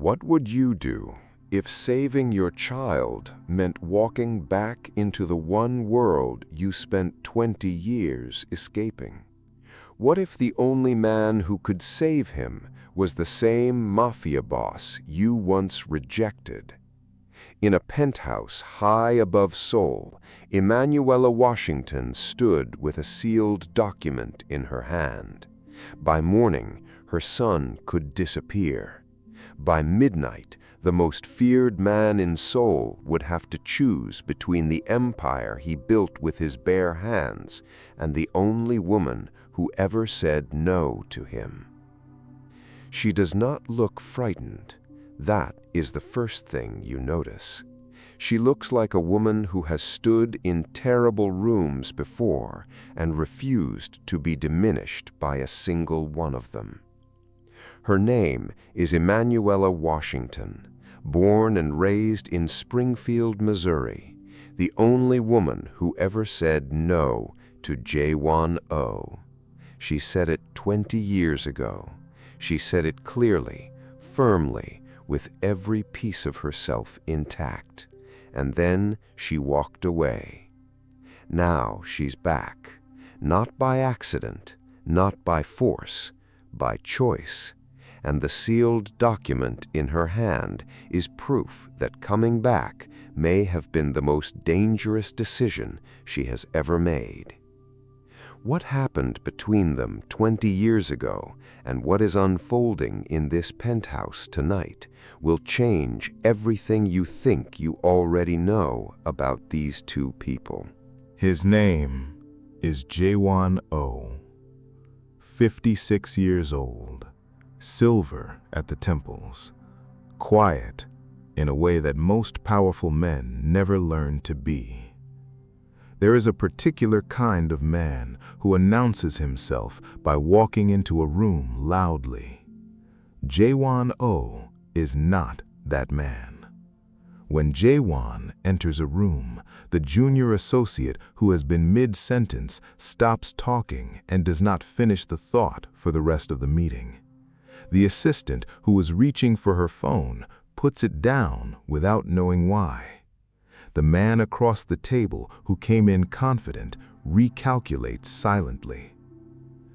What would you do if saving your child meant walking back into the one world you spent 20 years escaping? What if the only man who could save him was the same mafia boss you once rejected? In a penthouse high above Seoul, Emanuela Washington stood with a sealed document in her hand. By morning, her son could disappear. By midnight, the most feared man in Seoul would have to choose between the empire he built with his bare hands and the only woman who ever said no to him. She does not look frightened. That is the first thing you notice. She looks like a woman who has stood in terrible rooms before and refused to be diminished by a single one of them. Her name is Emanuela Washington, born and raised in Springfield, Missouri, the only woman who ever said no to Jae-won-oh. She said it 20 years ago. She said it clearly, firmly, with every piece of herself intact. And then she walked away. Now she's back, not by accident, not by force, by choice. And the sealed document in her hand is proof that coming back may have been the most dangerous decision she has ever made. What happened between them 20 years ago and what is unfolding in this penthouse tonight will change everything you think you already know about these two people. His name is Jae-won-oh, 56 years old, silver at the temples, quiet in a way that most powerful men never learn to be. There is a particular kind of man who announces himself by walking into a room loudly. Jae-won-oh is not that man. When Jae-won enters a room, the junior associate who has been mid-sentence stops talking and does not finish the thought for the rest of the meeting. The assistant who was reaching for her phone puts it down without knowing why. The man across the table who came in confident recalculates silently.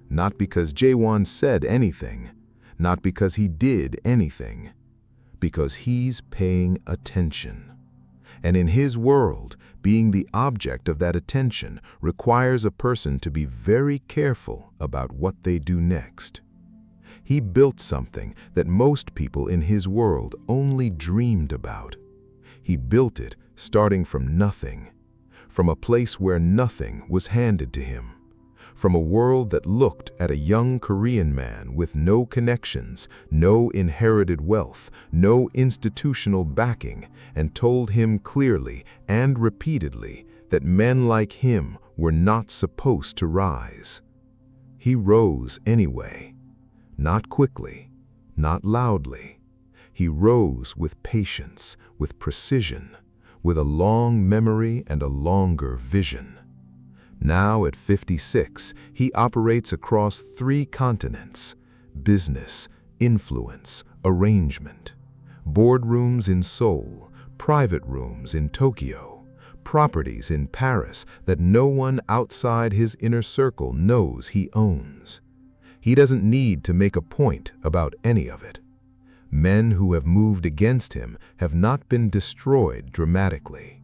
Not because Jae-won said anything, not because he did anything, because he's paying attention. And in his world, being the object of that attention requires a person to be very careful about what they do next. He built something that most people in his world only dreamed about. He built it starting from nothing, from a place where nothing was handed to him, from a world that looked at a young Korean man with no connections, no inherited wealth, no institutional backing, and told him clearly and repeatedly that men like him were not supposed to rise. He rose anyway, not quickly, not loudly. He rose with patience, with precision, with a long memory and a longer vision. Now at 56, he operates across 3 continents: business, influence, arrangement, boardrooms in Seoul, private rooms in Tokyo, properties in Paris that no one outside his inner circle knows he owns. He doesn't need to make a point about any of it. Men who have moved against him have not been destroyed dramatically.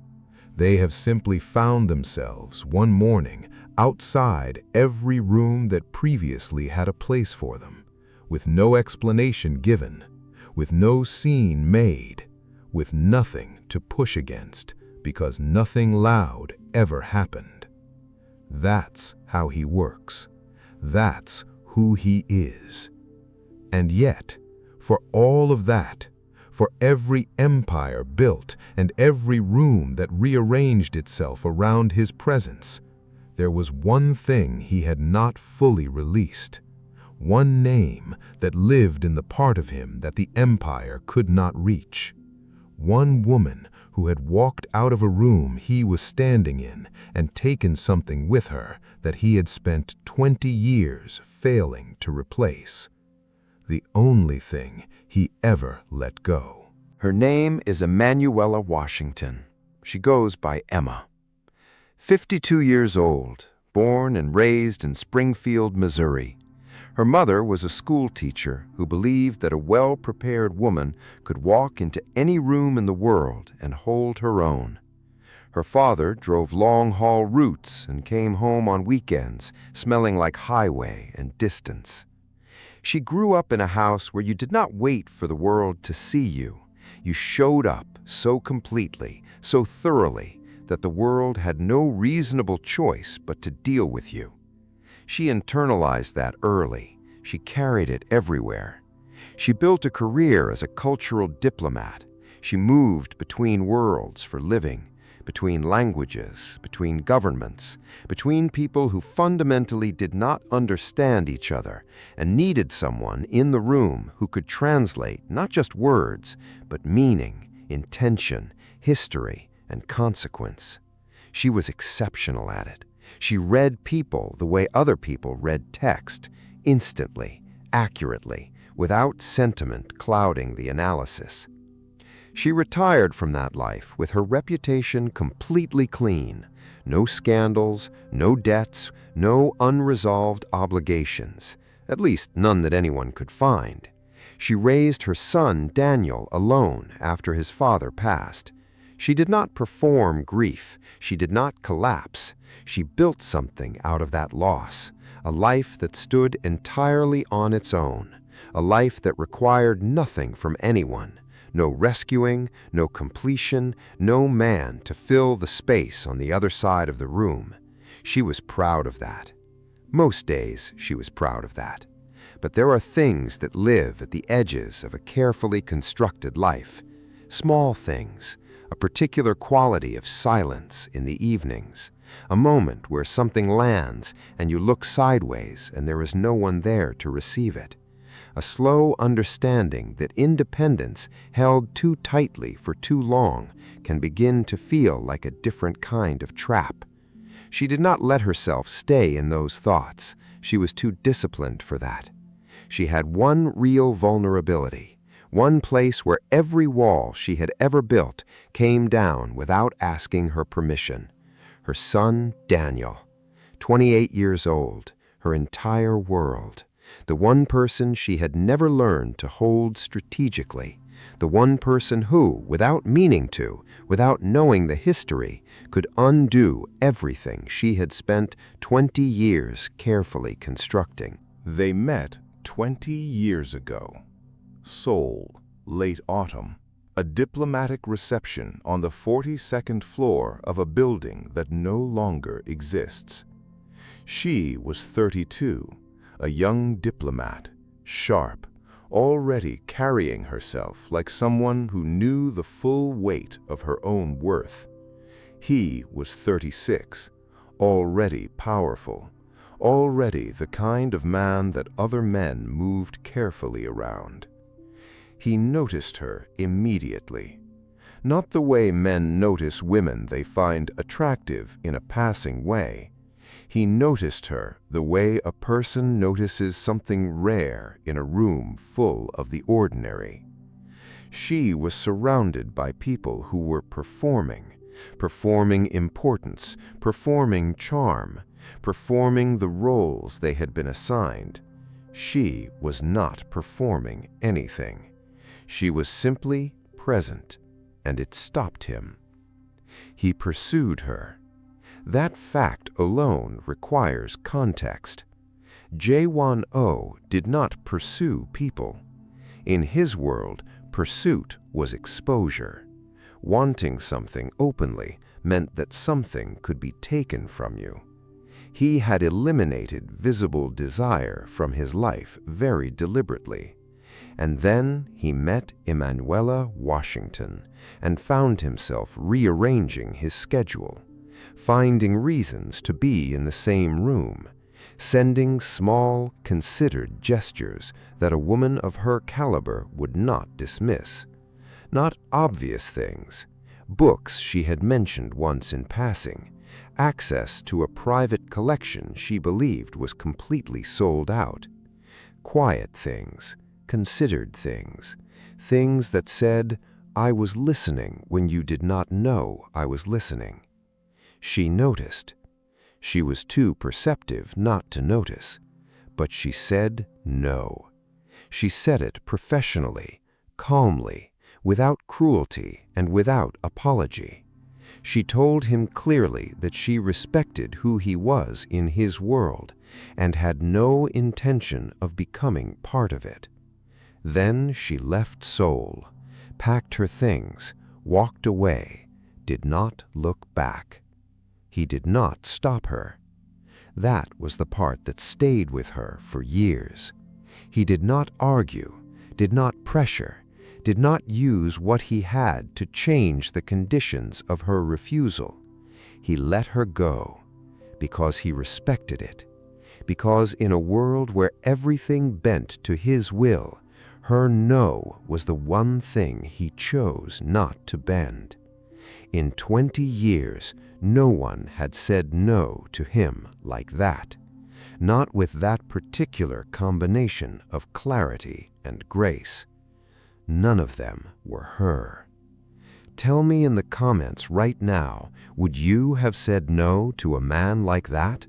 They have simply found themselves one morning outside every room that previously had a place for them, with no explanation given, with no scene made, with nothing to push against, because nothing loud ever happened. That's how he works. That's who he is. And yet, for all of that, for every empire built and every room that rearranged itself around his presence, there was one thing he had not fully released, one name that lived in the part of him that the empire could not reach, one woman who had walked out of a room he was standing in and taken something with her that he had spent 20 years failing to replace. The only thing he ever let go. Her name is Emanuela Washington. She goes by Emma. 52 years old, born and raised in Springfield, Missouri. Her mother was a school teacher who believed that a well-prepared woman could walk into any room in the world and hold her own. Her father drove long-haul routes and came home on weekends, smelling like highway and distance. She grew up in a house where you did not wait for the world to see you. You showed up so completely, so thoroughly, that the world had no reasonable choice but to deal with you. She internalized that early. She carried it everywhere. She built a career as a cultural diplomat. She moved between worlds for living, between languages, between governments, between people who fundamentally did not understand each other and needed someone in the room who could translate not just words, but meaning, intention, history, and consequence. She was exceptional at it. She read people the way other people read text, instantly, accurately, without sentiment clouding the analysis. She retired from that life with her reputation completely clean. No scandals, no debts, no unresolved obligations, at least none that anyone could find. She raised her son, Daniel, alone after his father passed. She did not perform grief. She did not collapse. She built something out of that loss, a life that stood entirely on its own, a life that required nothing from anyone. No rescuing, no completion, no man to fill the space on the other side of the room. She was proud of that. Most days she was proud of that. But there are things that live at the edges of a carefully constructed life. Small things, a particular quality of silence in the evenings, a moment where something lands and you look sideways and there is no one there to receive it. A slow understanding that independence held too tightly for too long can begin to feel like a different kind of trap. She did not let herself stay in those thoughts. She was too disciplined for that. She had one real vulnerability, one place where every wall she had ever built came down without asking her permission. Her son, Daniel, 28 years old, her entire world. The one person she had never learned to hold strategically, the one person who, without meaning to, without knowing the history, could undo everything she had spent 20 years carefully constructing. They met 20 years ago. Seoul, late autumn. A diplomatic reception on the 42nd floor of a building that no longer exists. She was 32. A young diplomat, sharp, already carrying herself like someone who knew the full weight of her own worth. He was 36, already powerful, already the kind of man that other men moved carefully around. He noticed her immediately. Not the way men notice women they find attractive in a passing way. He noticed her the way a person notices something rare in a room full of the ordinary. She was surrounded by people who were performing importance, performing charm, performing the roles they had been assigned. She was not performing anything. She was simply present, and it stopped him. He pursued her. That fact alone requires context. Jae-won-oh did not pursue people. In his world, pursuit was exposure. Wanting something openly meant that something could be taken from you. He had eliminated visible desire from his life very deliberately. And then he met Emanuela Washington and found himself rearranging his schedule, finding reasons to be in the same room, sending small, considered gestures that a woman of her caliber would not dismiss. Not obvious things, books she had mentioned once in passing, access to a private collection she believed was completely sold out. Quiet things, considered things, things that said, "I was listening when you did not know I was listening." She noticed. She was too perceptive not to notice, but she said no. She said it professionally, calmly, without cruelty and without apology. She told him clearly that she respected who he was in his world and had no intention of becoming part of it. Then she left Seoul, packed her things, walked away, did not look back. He did not stop her. That was the part that stayed with her for years. He did not argue, did not pressure, did not use what he had to change the conditions of her refusal. He let her go because he respected it, because in a world where everything bent to his will, her no was the one thing he chose not to bend. In 20 years, no one had said no to him like that, not with that particular combination of clarity and grace. None of them were her. Tell me in the comments right now, would you have said no to a man like that?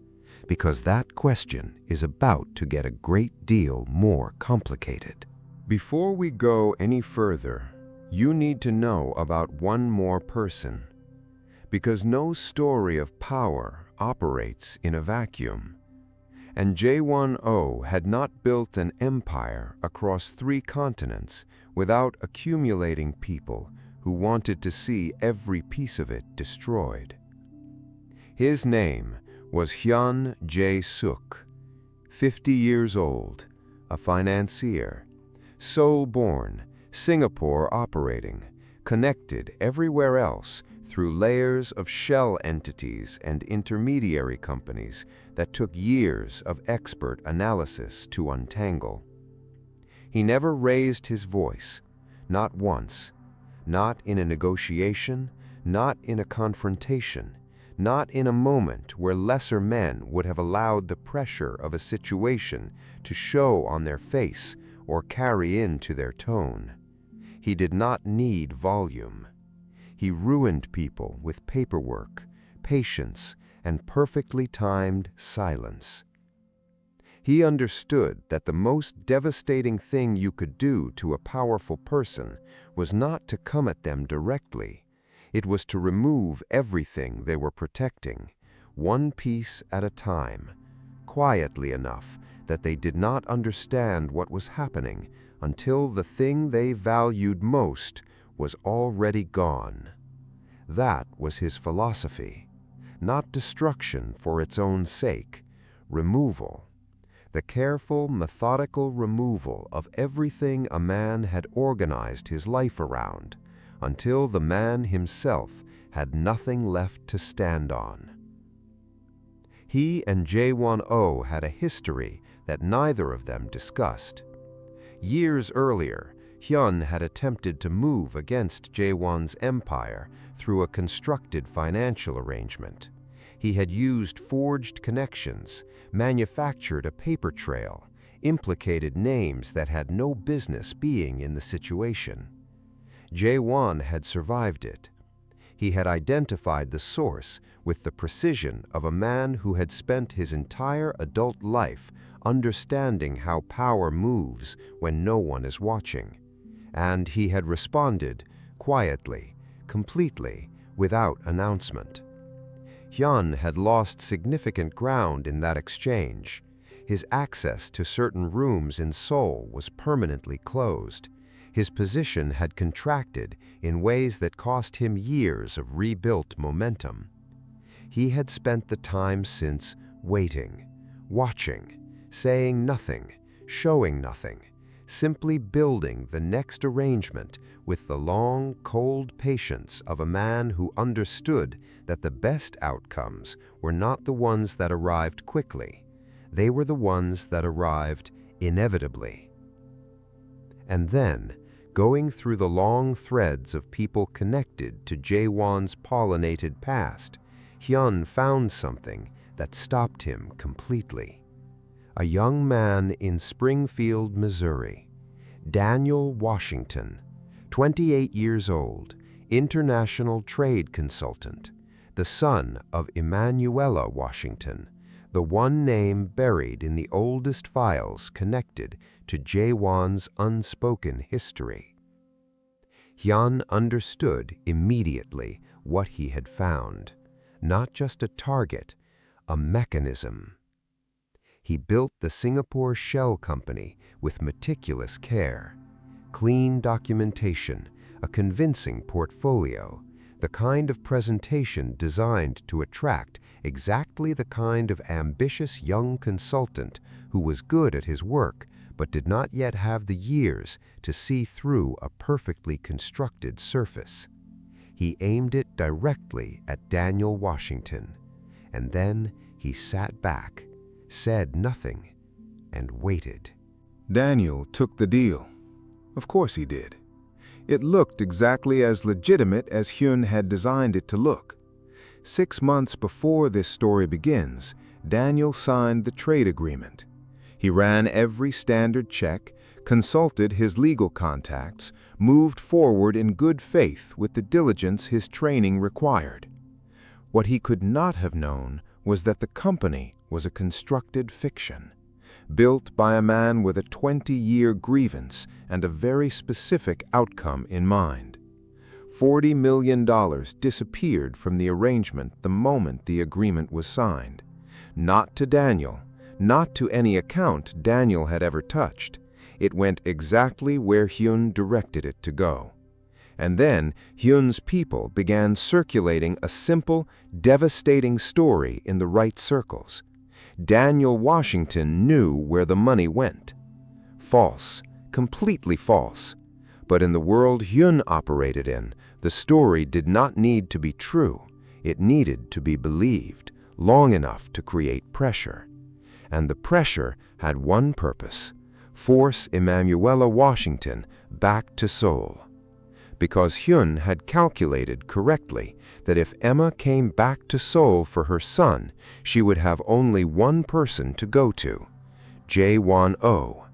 Because that question is about to get a great deal more complicated. Before we go any further, you need to know about one more person. Because no story of power operates in a vacuum. And Jae-won-oh had not built an empire across 3 continents without accumulating people who wanted to see every piece of it destroyed. His name was Hyun Jae-suk, 50 years old, a financier, Seoul-born, Singapore operating, connected everywhere else through layers of shell entities and intermediary companies that took years of expert analysis to untangle. He never raised his voice, not once, not in a negotiation, not in a confrontation, not in a moment where lesser men would have allowed the pressure of a situation to show on their face or carry into their tone. He did not need volume. He ruined people with paperwork, patience, and perfectly timed silence. He understood that the most devastating thing you could do to a powerful person was not to come at them directly. It was to remove everything they were protecting, one piece at a time, quietly enough that they did not understand what was happening until the thing they valued most was already gone. That was his philosophy. Not destruction for its own sake, removal. The careful, methodical removal of everything a man had organized his life around, until the man himself had nothing left to stand on. He and Jae-won-oh had a history that neither of them discussed. Years earlier, Hyun had attempted to move against Jae-won's empire through a constructed financial arrangement. He had used forged connections, manufactured a paper trail, implicated names that had no business being in the situation. Jae-won had survived it. He had identified the source with the precision of a man who had spent his entire adult life understanding how power moves when no one is watching. And he had responded quietly, completely, without announcement. Hyun had lost significant ground in that exchange. His access to certain rooms in Seoul was permanently closed. His position had contracted in ways that cost him years of rebuilt momentum. He had spent the time since waiting, watching, saying nothing, showing nothing, simply building the next arrangement with the long, cold patience of a man who understood that the best outcomes were not the ones that arrived quickly. They were the ones that arrived inevitably. And then, going through the long threads of people connected to Jae-won's pollinated past, Hyun found something that stopped him completely. A young man in Springfield, Missouri, Daniel Washington, 28 years old, international trade consultant, the son of Emanuela Washington, the one name buried in the oldest files connected to Jaewon's unspoken history. Hyun understood immediately what he had found, not just a target, a mechanism. He built the Singapore Shell Company with meticulous care, clean documentation, a convincing portfolio, the kind of presentation designed to attract exactly the kind of ambitious young consultant who was good at his work but did not yet have the years to see through a perfectly constructed surface. He aimed it directly at Daniel Washington, and then he sat back, said nothing, and waited. Daniel took the deal. Of course he did. It looked exactly as legitimate as Hyun had designed it to look. 6 months before this story begins, Daniel signed the trade agreement. He ran every standard check, consulted his legal contacts, moved forward in good faith with the diligence his training required. What he could not have known was that the company was a constructed fiction, built by a man with a 20-year grievance and a very specific outcome in mind. $40 million disappeared from the arrangement the moment the agreement was signed. Not to Daniel, not to any account Daniel had ever touched. It went exactly where Hyun directed it to go. And then Hyun's people began circulating a simple, devastating story in the right circles. Daniel Washington knew where the money went. False, completely false. But in the world Hyun operated in, the story did not need to be true. It needed to be believed, long enough to create pressure. And the pressure had one purpose: force Emanuela Washington back to Seoul. Because Hyun had calculated correctly that if Emma came back to Seoul for her son, she would have only one person to go to, Jaewon-oh.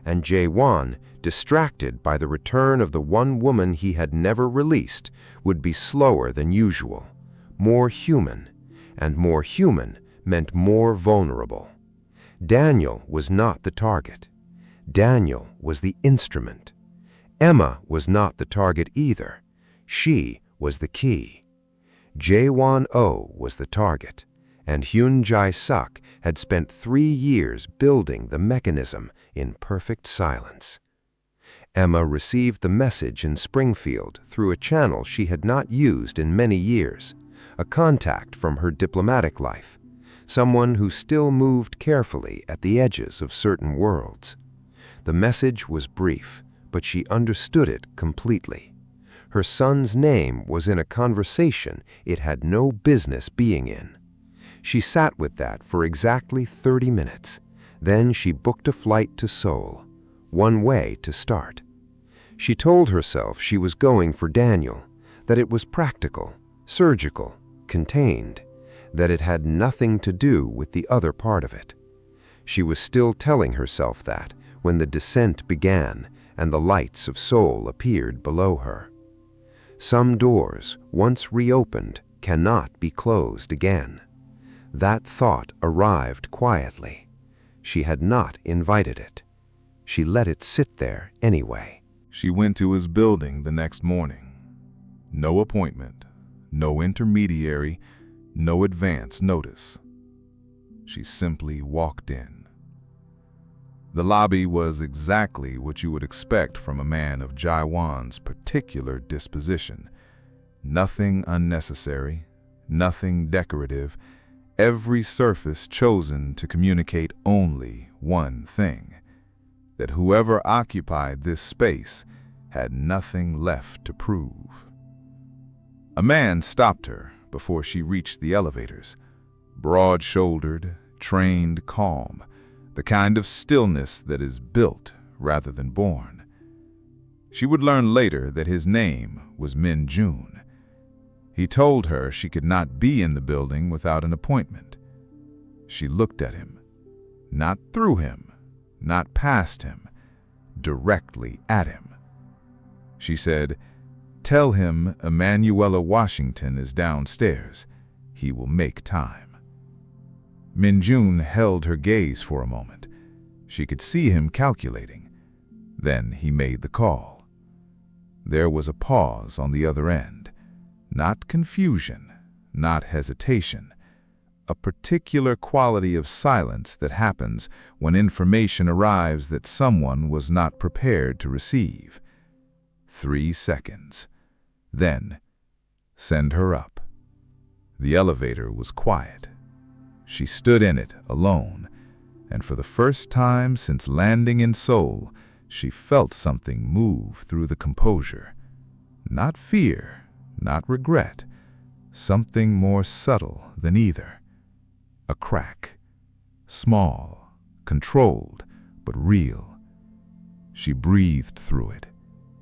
And Jaewon, distracted by the return of the one woman he had never released, would be slower than usual, more human, and more human meant more vulnerable. Daniel was not the target. Daniel was the instrument. Emma was not the target either. She was the key. Jaewon-oh was the target, and Hyun Jae-suk had spent 3 years building the mechanism in perfect silence. Emma received the message in Springfield through a channel she had not used in many years, a contact from her diplomatic life, someone who still moved carefully at the edges of certain worlds. The message was brief, but she understood it completely. Her son's name was in a conversation it had no business being in. She sat with that for exactly 30 minutes. Then she booked a flight to Seoul, one way to start. She told herself she was going for Daniel, that it was practical, surgical, contained, that it had nothing to do with the other part of it. She was still telling herself that when the descent began and the lights of Seoul appeared below her. Some doors, once reopened, cannot be closed again. That thought arrived quietly. She had not invited it. She let it sit there anyway. She went to his building the next morning. No appointment, no intermediary, no advance notice. She simply walked in. The lobby was exactly what you would expect from a man of Jaewon's particular disposition. Nothing unnecessary, nothing decorative, every surface chosen to communicate only one thing: that whoever occupied this space had nothing left to prove. A man stopped her before she reached the elevators, broad-shouldered, trained, calm, the kind of stillness that is built rather than born. She would learn later that his name was Min Jun. He told her she could not be in the building without an appointment. She looked at him, not through him, not past him, directly at him. She said, "Tell him Emanuela Washington is downstairs. He will make time." Minjun held her gaze for a moment. She could see him calculating. Then he made the call. There was a pause on the other end. Not confusion, not hesitation. A particular quality of silence that happens when information arrives that someone was not prepared to receive. 3 seconds. Then, "Send her up." The elevator was quiet. She stood in it alone, and for the first time since landing in Seoul, she felt something move through the composure. Not fear, not regret, something more subtle than either. A crack. Small, controlled, but real. She breathed through it,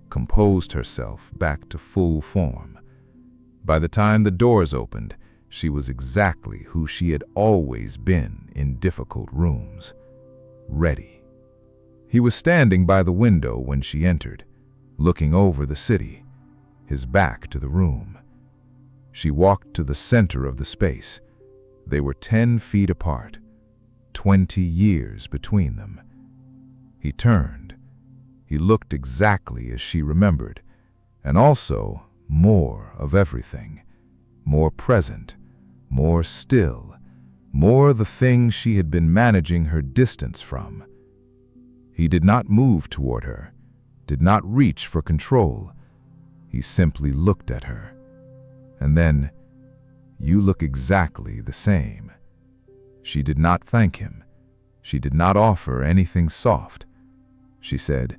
composed herself back to full form. By the time the doors opened, she was exactly who she had always been in difficult rooms. Ready. He was standing by the window when she entered, looking over the city, his back to the room. She walked to the center of the space. They were 10 feet apart, 20 years between them. He turned. He looked exactly as she remembered, and also more of everything, more present, more still, more the thing she had been managing her distance from. He did not move toward her, did not reach for control. He simply looked at her. And then, "You look exactly the same." She did not thank him. She did not offer anything soft. She said,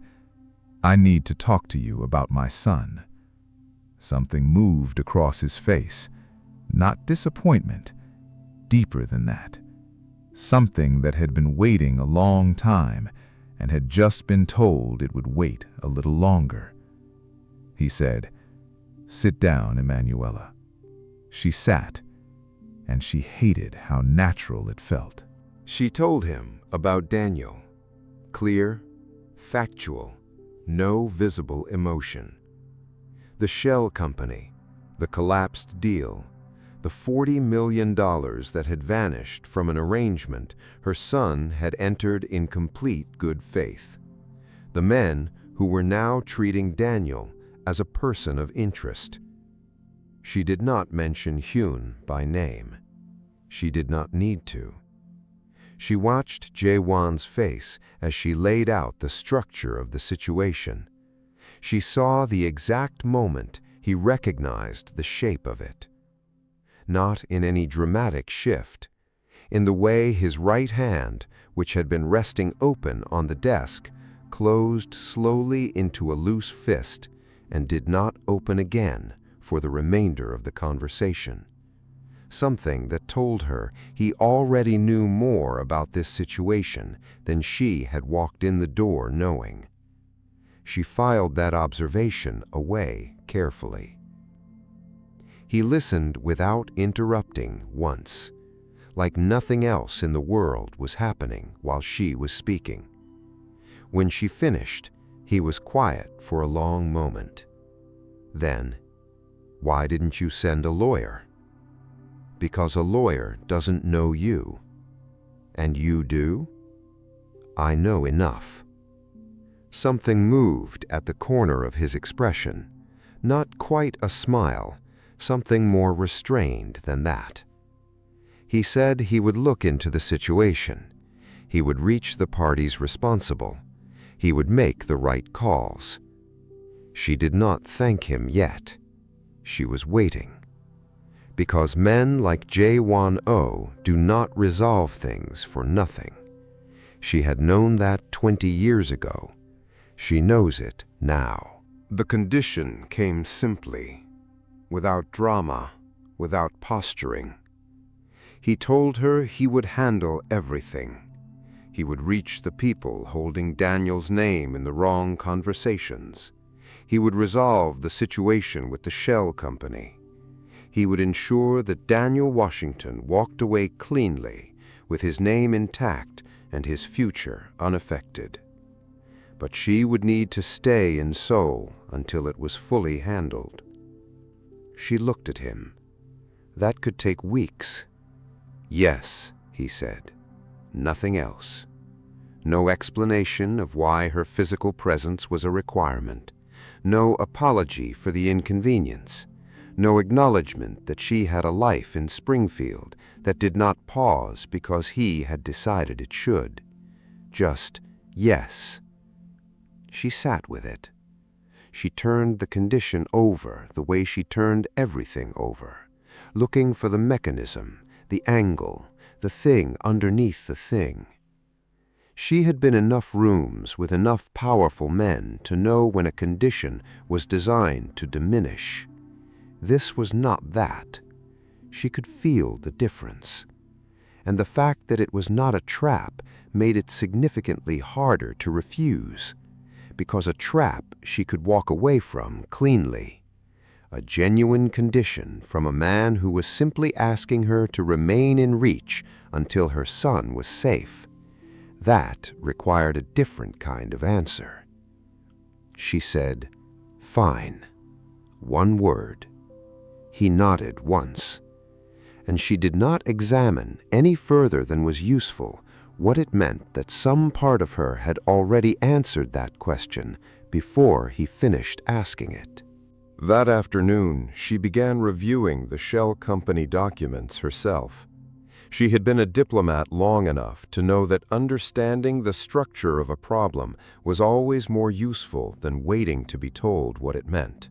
"I need to talk to you about my son." Something moved across his face. Not disappointment, deeper than that. Something that had been waiting a long time and had just been told it would wait a little longer. He said, "Sit down, Emanuela." She sat, and she hated how natural it felt. She told him about Daniel. Clear, factual, no visible emotion. The shell company, the collapsed deal, the $40 million that had vanished from an arrangement her son had entered in complete good faith. The men who were now treating Daniel as a person of interest. She did not mention Hyun by name. She did not need to. She watched Jae-won's face as she laid out the structure of the situation. She saw the exact moment he recognized the shape of it. Not in any dramatic shift. In the way his right hand, which had been resting open on the desk, closed slowly into a loose fist and did not open again for the remainder of the conversation. Something that told her he already knew more about this situation than she had walked in the door knowing. She filed that observation away carefully. He listened without interrupting once, like nothing else in the world was happening while she was speaking. When she finished, he was quiet for a long moment. Then, "Why didn't you send a lawyer?" "Because a lawyer doesn't know you." "And you do?" "I know enough." Something moved at the corner of his expression, not quite a smile, something more restrained than that. He said he would look into the situation. He would reach the parties responsible. He would make the right calls. She did not thank him yet. She was waiting. Because men like Jae-won-oh do not resolve things for nothing. She had known that 20 years ago. She knows it now. The condition came simply, without drama, without posturing. He told her he would handle everything. He would reach the people holding Daniel's name in the wrong conversations. He would resolve the situation with the shell company. He would ensure that Daniel Washington walked away cleanly, with his name intact and his future unaffected. but she would need to stay in Seoul until it was fully handled. She looked at him. That could take weeks. Yes, he said. Nothing else. No explanation of why her physical presence was a requirement. No apology for the inconvenience. No acknowledgement that she had a life in Springfield that did not pause because he had decided it should. Just yes. She sat with it. She turned the condition over the way she turned everything over, looking for the mechanism, the angle, the thing underneath the thing. She had been in enough rooms with enough powerful men to know when a condition was designed to diminish. This was not that. She could feel the difference. And the fact that it was not a trap made it significantly harder to refuse, because a trap she could walk away from cleanly. A genuine condition from a man who was simply asking her to remain in reach until her son was safe. That required a different kind of answer. She said, "Fine." One word. He nodded once. And she did not examine any further than was useful what it meant that some part of her had already answered that question before he finished asking it. That afternoon, she began reviewing the shell company documents herself. She had been a diplomat long enough to know that understanding the structure of a problem was always more useful than waiting to be told what it meant.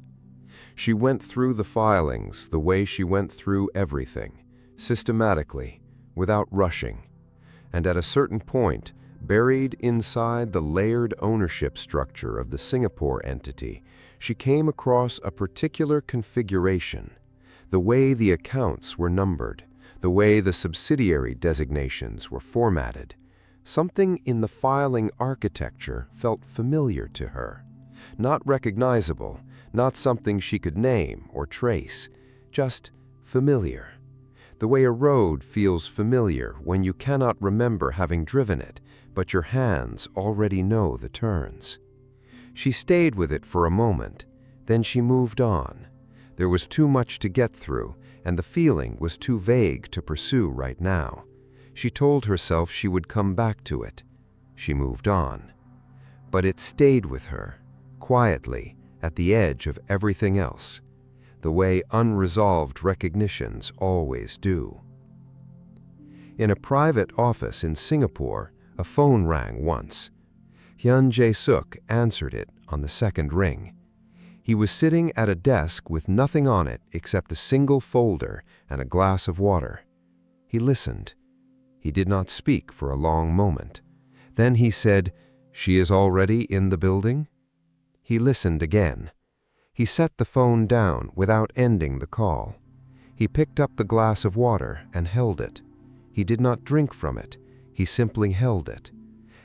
She went through the filings the way she went through everything, systematically, without rushing. And at a certain point, buried inside the layered ownership structure of the Singapore entity, she came across a particular configuration, the way the accounts were numbered, the way the subsidiary designations were formatted. Something in the filing architecture felt familiar to her. Not recognizable, not something she could name or trace, just familiar. The way a road feels familiar when you cannot remember having driven it, but your hands already know the turns. She stayed with it for a moment, then she moved on. There was too much to get through, and the feeling was too vague to pursue right now. She told herself she would come back to it. She moved on. But it stayed with her, quietly, at the edge of everything else, the way unresolved recognitions always do. In a private office in Singapore, a phone rang once. Hyun Jae-suk answered it on the second ring. He was sitting at a desk with nothing on it except a single folder and a glass of water. He listened. He did not speak for a long moment. Then he said, "She is already in the building?" He listened again. He set the phone down without ending the call. He picked up the glass of water and held it. He did not drink from it. He simply held it.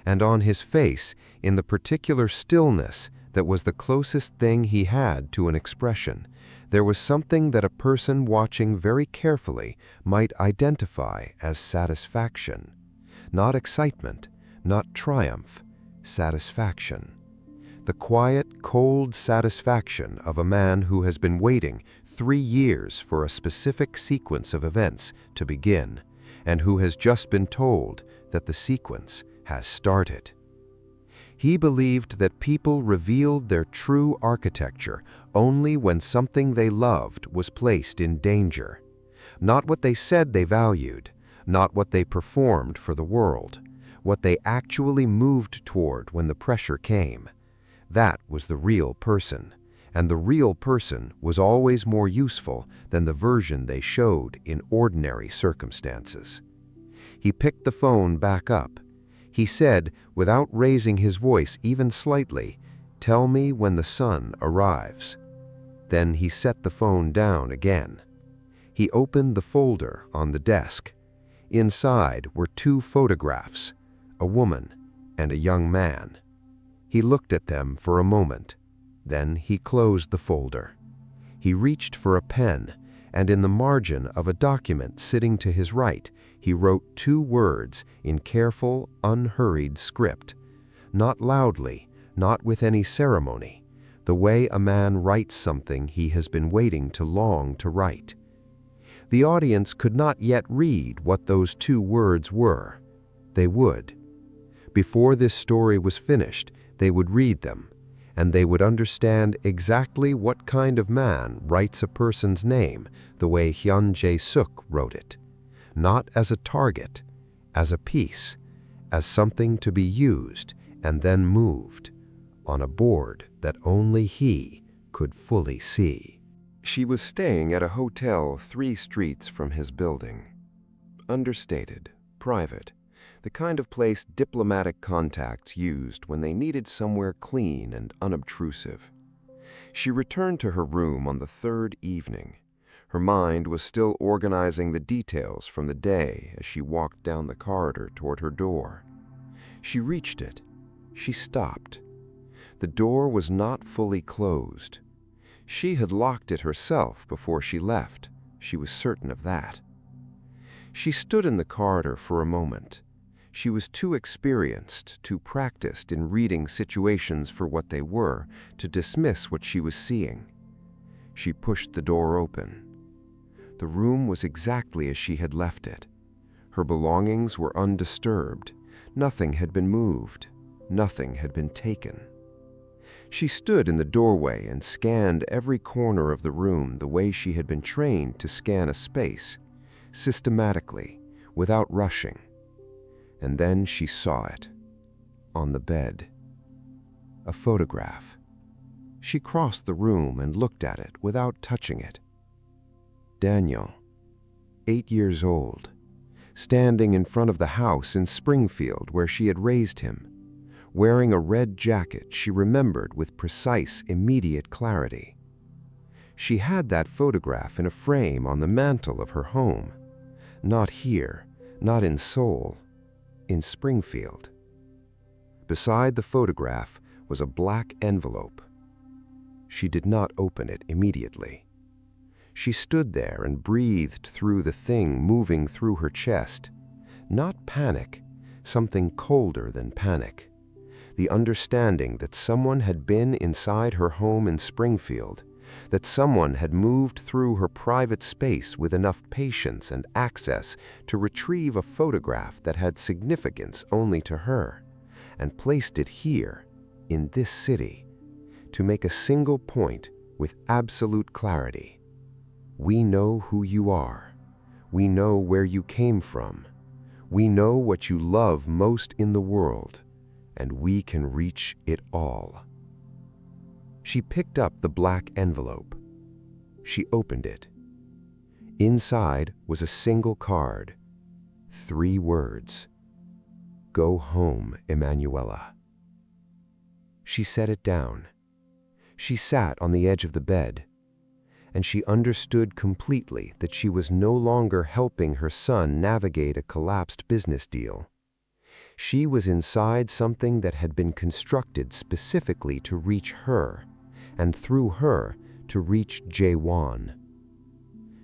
And on his face, in the particular stillness that was the closest thing he had to an expression, there was something that a person watching very carefully might identify as satisfaction. Not excitement, not triumph, satisfaction. The quiet, cold satisfaction of a man who has been waiting 3 years for a specific sequence of events to begin, and who has just been told that the sequence has started. He believed that people revealed their true architecture only when something they loved was placed in danger. Not what they said they valued, not what they performed for the world, what they actually moved toward when the pressure came. That was the real person, and the real person was always more useful than the version they showed in ordinary circumstances. He picked the phone back up. He said, without raising his voice even slightly, "Tell me when the son arrives." Then he set the phone down again. He opened the folder on the desk. Inside were 2 photographs, a woman and a young man. He looked at them for a moment. Then he closed the folder. He reached for a pen, and in the margin of a document sitting to his right, he wrote 2 words in careful, unhurried script. Not loudly, not with any ceremony, the way a man writes something he has been waiting too long to write. The audience could not yet read what those 2 words were. They would. Before this story was finished, they would read them, and they would understand exactly what kind of man writes a person's name the way Hyun Jae-suk wrote it, not as a target, as a piece, as something to be used and then moved on a board that only he could fully see. She was staying at a hotel 3 streets from his building. Understated, private, the kind of place diplomatic contacts used when they needed somewhere clean and unobtrusive. She returned to her room on the 3rd evening. Her mind was still organizing the details from the day as she walked down the corridor toward her door. She reached it. She stopped. The door was not fully closed. She had locked it herself before she left. She was certain of that. She stood in the corridor for a moment. She was too experienced, too practiced in reading situations for what they were, to dismiss what she was seeing. She pushed the door open. The room was exactly as she had left it. Her belongings were undisturbed. Nothing had been moved. Nothing had been taken. She stood in the doorway and scanned every corner of the room the way she had been trained to scan a space, systematically, without rushing. And then she saw it, on the bed. A photograph. She crossed the room and looked at it without touching it. Daniel, 8 years old, standing in front of the house in Springfield where she had raised him, wearing a red jacket she remembered with precise, immediate clarity. She had that photograph in a frame on the mantel of her home. Not here, not in Seoul, in Springfield. Beside the photograph was a black envelope. She did not open it immediately. She stood there and breathed through the thing moving through her chest. Not panic, something colder than panic. The understanding that someone had been inside her home in Springfield, that someone had moved through her private space with enough patience and access to retrieve a photograph that had significance only to her, and placed it here, in this city, to make a single point with absolute clarity. We know who you are. We know where you came from. We know what you love most in the world, and we can reach it all. She picked up the black envelope. She opened it. Inside was a single card. 3 words. Go home, Emanuela. She set it down. She sat on the edge of the bed, and she understood completely that she was no longer helping her son navigate a collapsed business deal. She was inside something that had been constructed specifically to reach her, and through her to reach Jae-won.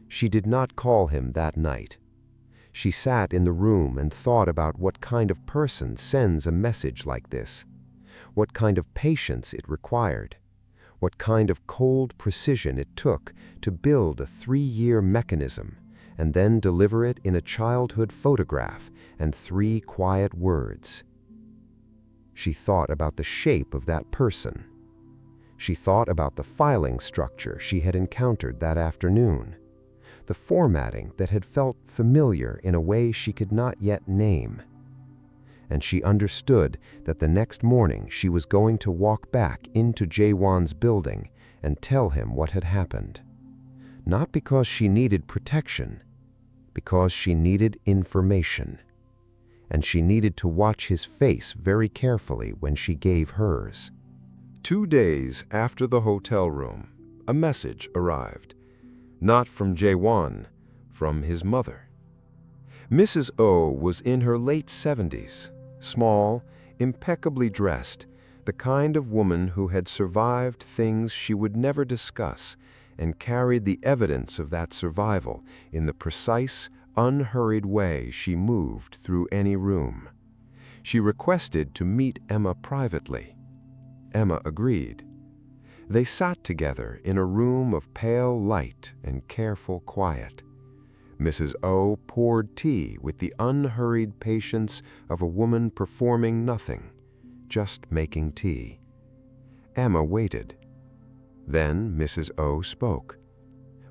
She did not call him that night. She sat in the room and thought about what kind of person sends a message like this, what kind of patience it required, what kind of cold precision it took to build a 3-year mechanism and then deliver it in a childhood photograph and 3 quiet words. She thought about the shape of that person. She thought about the filing structure she had encountered that afternoon, the formatting that had felt familiar in a way she could not yet name. And she understood that the next morning she was going to walk back into Jae-won's building and tell him what had happened. Not because she needed protection, because she needed information. And she needed to watch his face very carefully when she gave hers. 2 days after the hotel room, a message arrived. Not from Jae-won, from his mother. Mrs. O was in her late 70s, small, impeccably dressed, the kind of woman who had survived things she would never discuss and carried the evidence of that survival in the precise, unhurried way she moved through any room. She requested to meet Emma privately. Emma agreed. They sat together in a room of pale light and careful quiet. Mrs. O poured tea with the unhurried patience of a woman performing nothing, just making tea. Emma waited. Then Mrs. O spoke.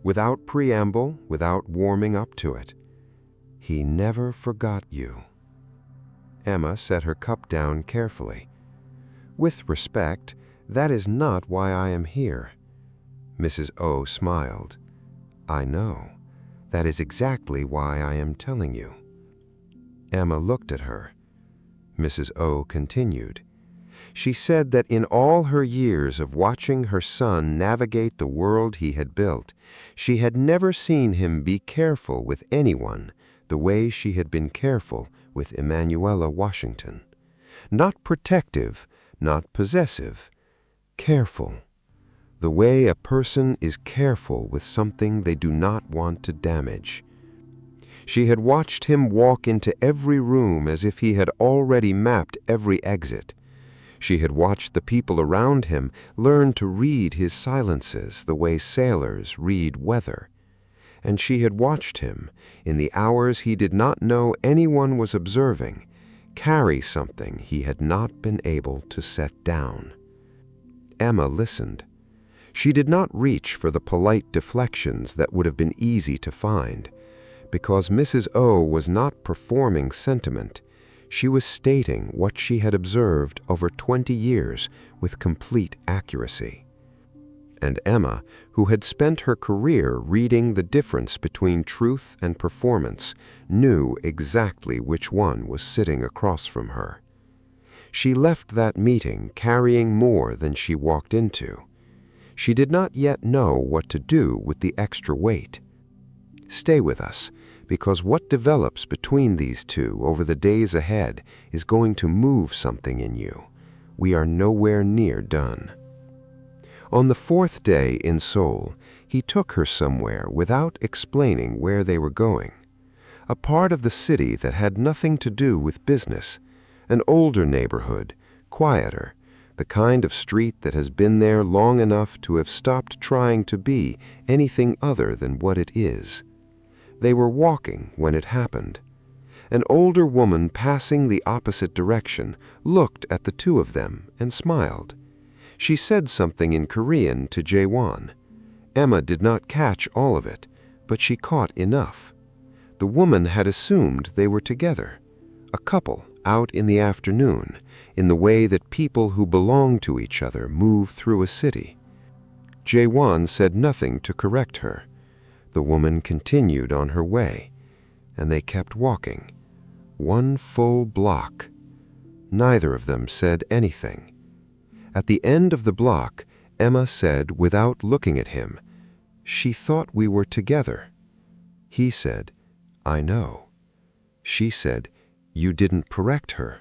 Without preamble, without warming up to it. "He never forgot you." Emma set her cup down carefully. "With respect, that is not why I am here." Mrs. O smiled. "I know. That is exactly why I am telling you." Emma looked at her. Mrs. O continued. She said that in all her years of watching her son navigate the world he had built, she had never seen him be careful with anyone the way she had been careful with Emanuela Washington. Not protective, not possessive, careful. The way a person is careful with something they do not want to damage. She had watched him walk into every room as if he had already mapped every exit. She had watched the people around him learn to read his silences the way sailors read weather. And she had watched him, in the hours he did not know anyone was observing, carry something he had not been able to set down. Emma listened. She did not reach for the polite deflections that would have been easy to find, because Mrs. O was not performing sentiment. She was stating what she had observed over 20 years with complete accuracy. And Emma, who had spent her career reading the difference between truth and performance, knew exactly which one was sitting across from her. She left that meeting carrying more than she walked into. She did not yet know what to do with the extra weight. Stay with us, because what develops between these two over the days ahead is going to move something in you. We are nowhere near done. On the 4th day in Seoul, he took her somewhere without explaining where they were going. A part of the city that had nothing to do with business, an older neighborhood, quieter, the kind of street that has been there long enough to have stopped trying to be anything other than what it is. They were walking when it happened. An older woman passing the opposite direction looked at the two of them and smiled. She said something in Korean to Jae-won. Emma did not catch all of it, but she caught enough. The woman had assumed they were together, a couple out in the afternoon, in the way that people who belong to each other move through a city. Jae-won said nothing to correct her. The woman continued on her way, and they kept walking. 1 full block. Neither of them said anything. At the end of the block, Emma said without looking at him, "She thought we were together." He said, "I know." She said, "You didn't correct her."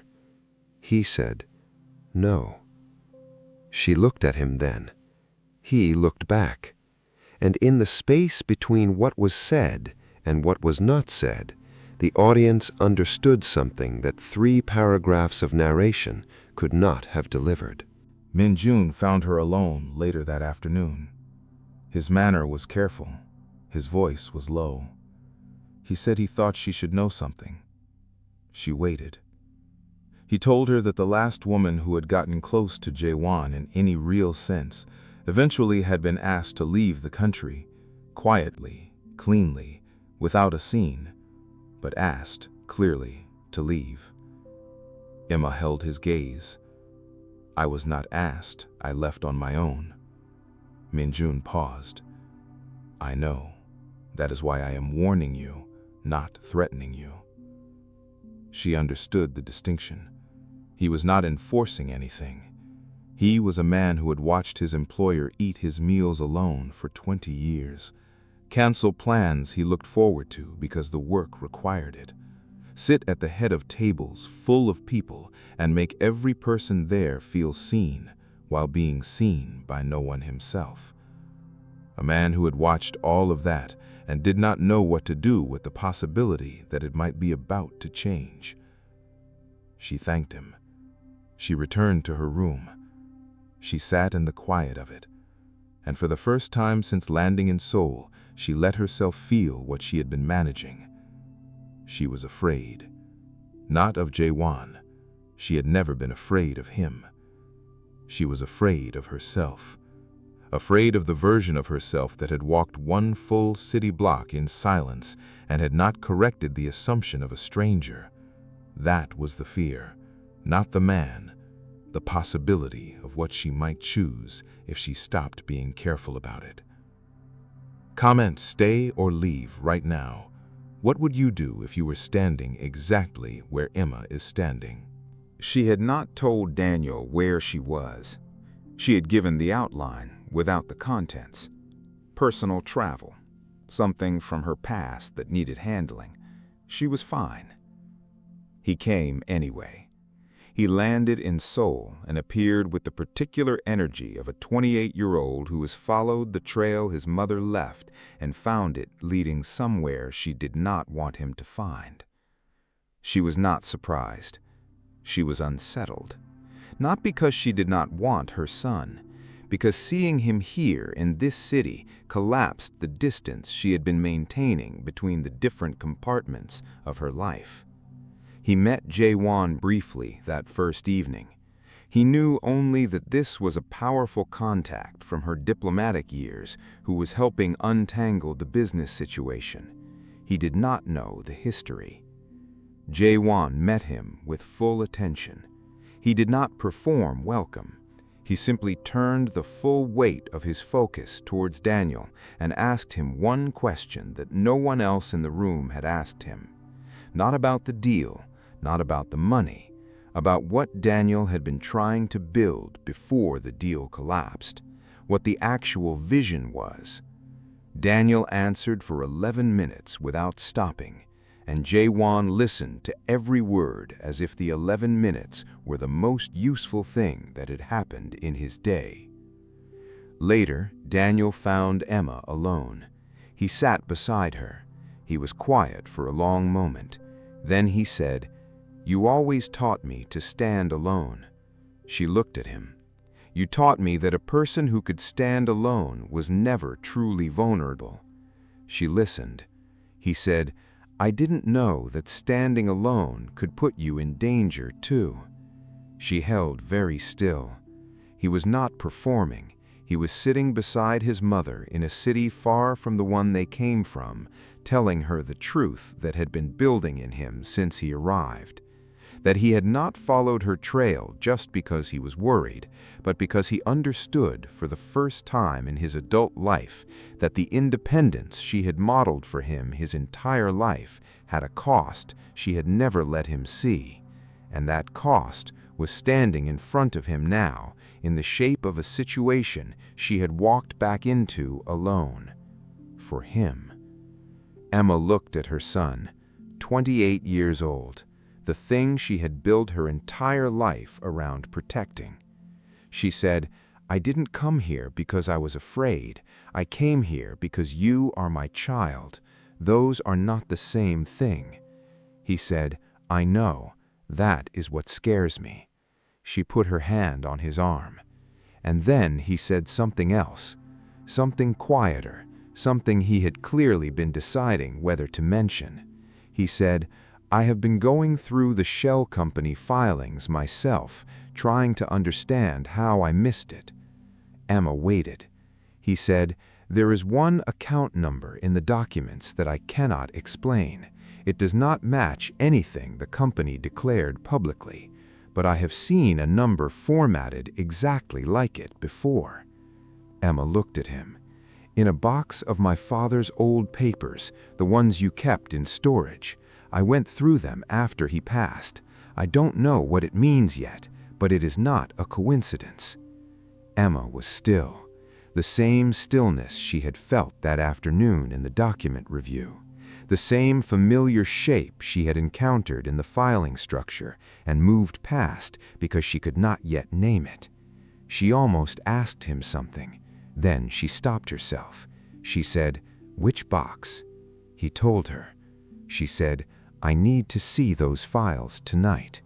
He said, "No." She looked at him then. He looked back. And in the space between what was said and what was not said, the audience understood something that 3 paragraphs of narration could not have delivered. Min-jun found her alone later that afternoon. His manner was careful. His voice was low. He said he thought she should know something. She waited. He told her that the last woman who had gotten close to Jae-won in any real sense eventually had been asked to leave the country, quietly, cleanly, without a scene, but asked, clearly, to leave. Emma held his gaze. "I was not asked, I left on my own." Min-jun paused. "I know. That is why I am warning you, not threatening you." She understood the distinction. He was not enforcing anything. He was a man who had watched his employer eat his meals alone for 20 years, cancel plans he looked forward to because the work required it, sit at the head of tables full of people and make every person there feel seen while being seen by no one himself. A man who had watched all of that and did not know what to do with the possibility that it might be about to change. She thanked him. She returned to her room. She sat in the quiet of it, and for the first time since landing in Seoul, she let herself feel what she had been managing. She was afraid. Not of Jae-won. She had never been afraid of him. She was afraid of herself. Afraid of the version of herself that had walked one full city block in silence and had not corrected the assumption of a stranger. That was the fear, not the man, the possibility of what she might choose if she stopped being careful about it. Comment stay or leave right now. What would you do if you were standing exactly where Emma is standing? She had not told Daniel where she was. She had given the outline without the contents. Personal travel, something from her past that needed handling. She was fine. He came anyway. He landed in Seoul and appeared with the particular energy of a 28-year-old who has followed the trail his mother left and found it leading somewhere she did not want him to find. She was not surprised. She was unsettled. Not because she did not want her son, because seeing him here in this city collapsed the distance she had been maintaining between the different compartments of her life. He met Jae-won briefly that first evening. He knew only that this was a powerful contact from her diplomatic years who was helping untangle the business situation. He did not know the history. Jae-won met him with full attention. He did not perform welcome. He simply turned the full weight of his focus towards Daniel and asked him one question that no one else in the room had asked him. Not about the deal, not about the money, about what Daniel had been trying to build before the deal collapsed, what the actual vision was. Daniel answered for 11 minutes without stopping, and Jae-won listened to every word as if the 11 minutes were the most useful thing that had happened in his day. Later, Daniel found Emma alone. He sat beside her. He was quiet for a long moment. Then he said, "You always taught me to stand alone." She looked at him. "You taught me that a person who could stand alone was never truly vulnerable." She listened. He said, "I didn't know that standing alone could put you in danger too." She held very still. He was not performing. He was sitting beside his mother in a city far from the one they came from, telling her the truth that had been building in him since he arrived. That he had not followed her trail just because he was worried, but because he understood for the first time in his adult life that the independence she had modeled for him his entire life had a cost she had never let him see, and that cost was standing in front of him now in the shape of a situation she had walked back into alone. For him. Emma looked at her son, 28 years old, the thing she had built her entire life around protecting. She said, "I didn't come here because I was afraid. I came here because you are my child. Those are not the same thing." He said, "I know. That is what scares me." She put her hand on his arm. And then he said something else, something quieter, something he had clearly been deciding whether to mention. He said, "I have been going through the shell company filings myself, trying to understand how I missed it." Emma waited. He said, "There is one account number in the documents that I cannot explain. It does not match anything the company declared publicly, but I have seen a number formatted exactly like it before." Emma looked at him. "In a box of my father's old papers, the ones you kept in storage. I went through them after he passed. I don't know what it means yet, but it is not a coincidence." Emma was still, the same stillness she had felt that afternoon in the document review, the same familiar shape she had encountered in the filing structure and moved past because she could not yet name it. She almost asked him something. Then she stopped herself. She said, "Which box?" He told her. She said, "I need to see those files tonight."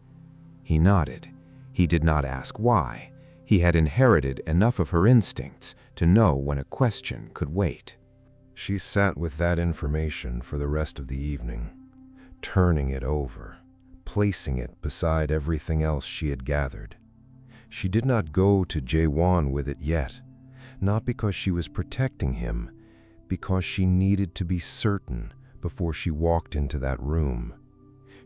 He nodded. He did not ask why. He had inherited enough of her instincts to know when a question could wait. She sat with that information for the rest of the evening, turning it over, placing it beside everything else she had gathered. She did not go to Jae-won with it yet, not because she was protecting him, because she needed to be certain before she walked into that room.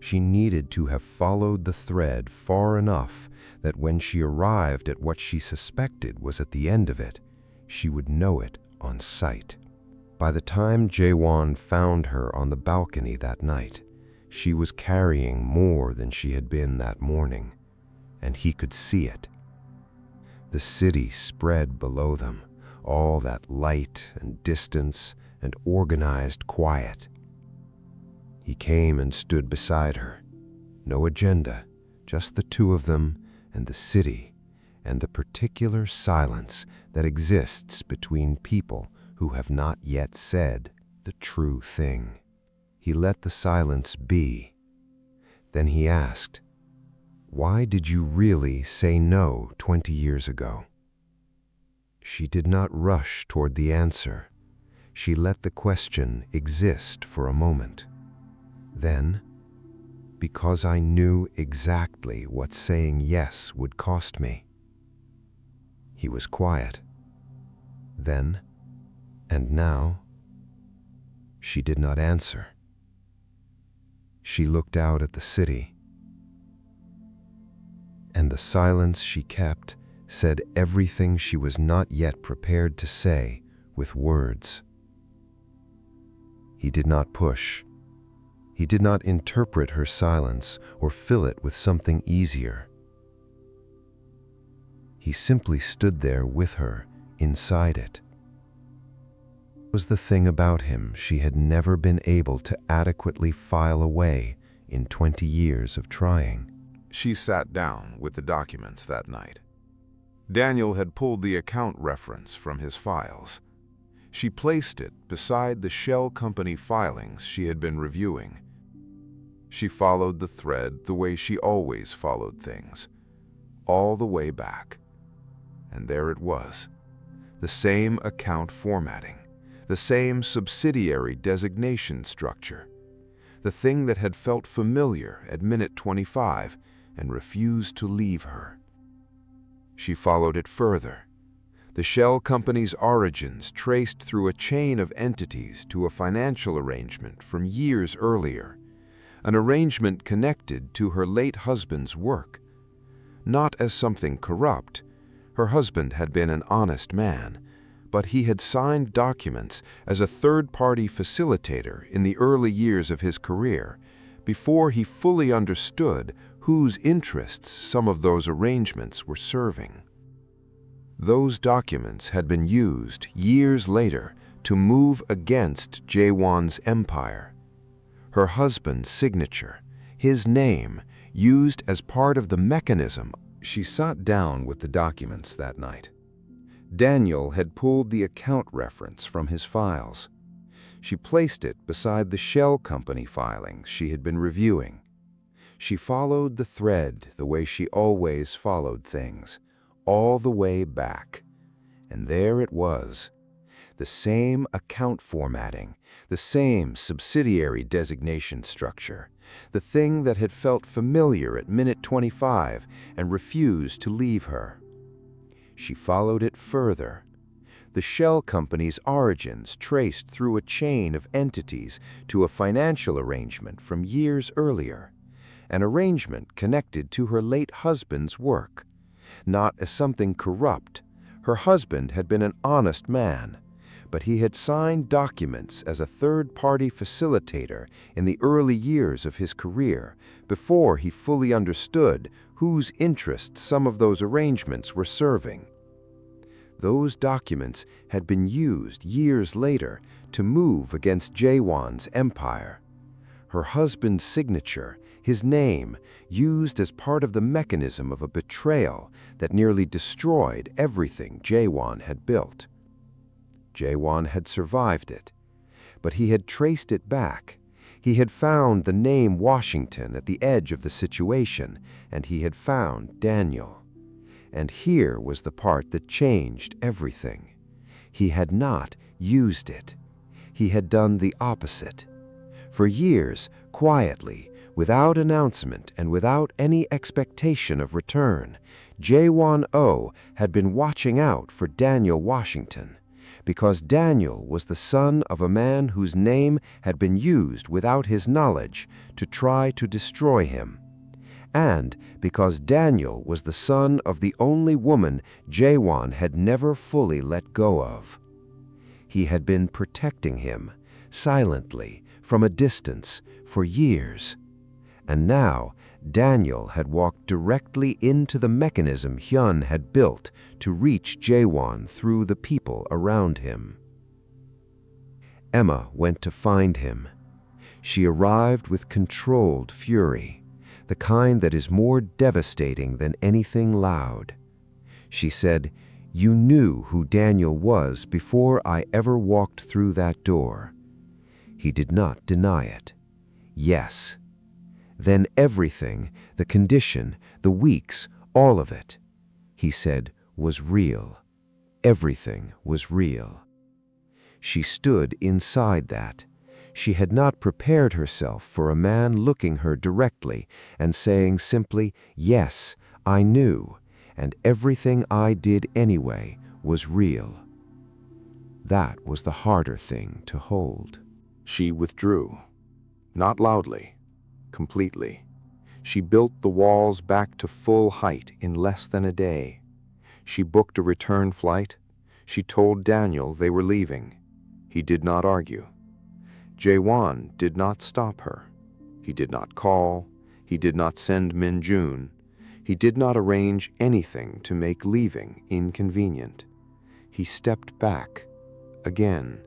She needed to have followed the thread far enough that when she arrived at what she suspected was at the end of it, she would know it on sight. By the time Jae-won found her on the balcony that night, she was carrying more than she had been that morning, and he could see it. The city spread below them, all that light and distance and organized quiet. He came and stood beside her. No agenda, just the two of them and the city and the particular silence that exists between people who have not yet said the true thing. He let the silence be. Then he asked, "Why did you really say no 20 years ago?" She did not rush toward the answer. She let the question exist for a moment. Then, because I knew exactly what saying yes would cost me. He was quiet. Then, and now, she did not answer. She looked out at the city, and the silence she kept said everything she was not yet prepared to say with words. He did not push. He did not interpret her silence or fill it with something easier. He simply stood there with her, inside it. It was the thing about him she had never been able to adequately file away in 20 years of trying. She sat down with the documents that night. Daniel had pulled the account reference from his files. She placed it beside the shell company filings she had been reviewing. She followed the thread the way she always followed things, all the way back. And there it was, the same account formatting, the same subsidiary designation structure, the thing that had felt familiar at minute 25 and refused to leave her. She followed it further. The shell company's origins traced through a chain of entities to a financial arrangement from years earlier, an arrangement connected to her late husband's work. Not as something corrupt. Her husband had been an honest man, but he had signed documents as a third-party facilitator in the early years of his career, before he fully understood whose interests some of those arrangements were serving. Those documents had been used years later to move against Jae-won's empire. Her husband's signature, his name, used as part of the mechanism. She sat down with the documents that night. Daniel had pulled the account reference from his files. She placed it beside the shell company filings she had been reviewing. She followed the thread the way she always followed things, all the way back. And there it was, the same account formatting, the same subsidiary designation structure, the thing that had felt familiar at minute 25 and refused to leave her. She followed it further. The shell company's origins traced through a chain of entities to a financial arrangement from years earlier, an arrangement connected to her late husband's work. Not as something corrupt. Her husband had been an honest man, but he had signed documents as a third-party facilitator in the early years of his career, before he fully understood whose interests some of those arrangements were serving. Those documents had been used years later to move against Jae-won's empire. Her husband's signature, his name, used as part of the mechanism of a betrayal that nearly destroyed everything Jae-won had built. Jae-won had survived it, but he had traced it back. He had found the name Washington at the edge of the situation, and he had found Daniel. And here was the part that changed everything. He had not used it. He had done the opposite. For years, quietly, without announcement and without any expectation of return, Jae-won-oh had been watching out for Daniel Washington, because Daniel was the son of a man whose name had been used without his knowledge to try to destroy him, and because Daniel was the son of the only woman Jae-won had never fully let go of. He had been protecting him, silently, from a distance, for years. And now, Daniel had walked directly into the mechanism Hyun had built to reach Jae-won through the people around him. Emma went to find him. She arrived with controlled fury, the kind that is more devastating than anything loud. She said, "You knew who Daniel was before I ever walked through that door." He did not deny it. Yes. Then everything, the condition, the weeks, all of it, he said, was real. Everything was real. She stood inside that. She had not prepared herself for a man looking her directly and saying simply, "Yes, I knew, and everything I did anyway was real." That was the harder thing to hold. She withdrew. Not loudly. Completely. She built the walls back to full height in less than a day. She booked a return flight. She told Daniel they were leaving. He did not argue. Jae-won did not stop her. He did not call. He did not send Min-jun. He did not arrange anything to make leaving inconvenient. He stepped back, again,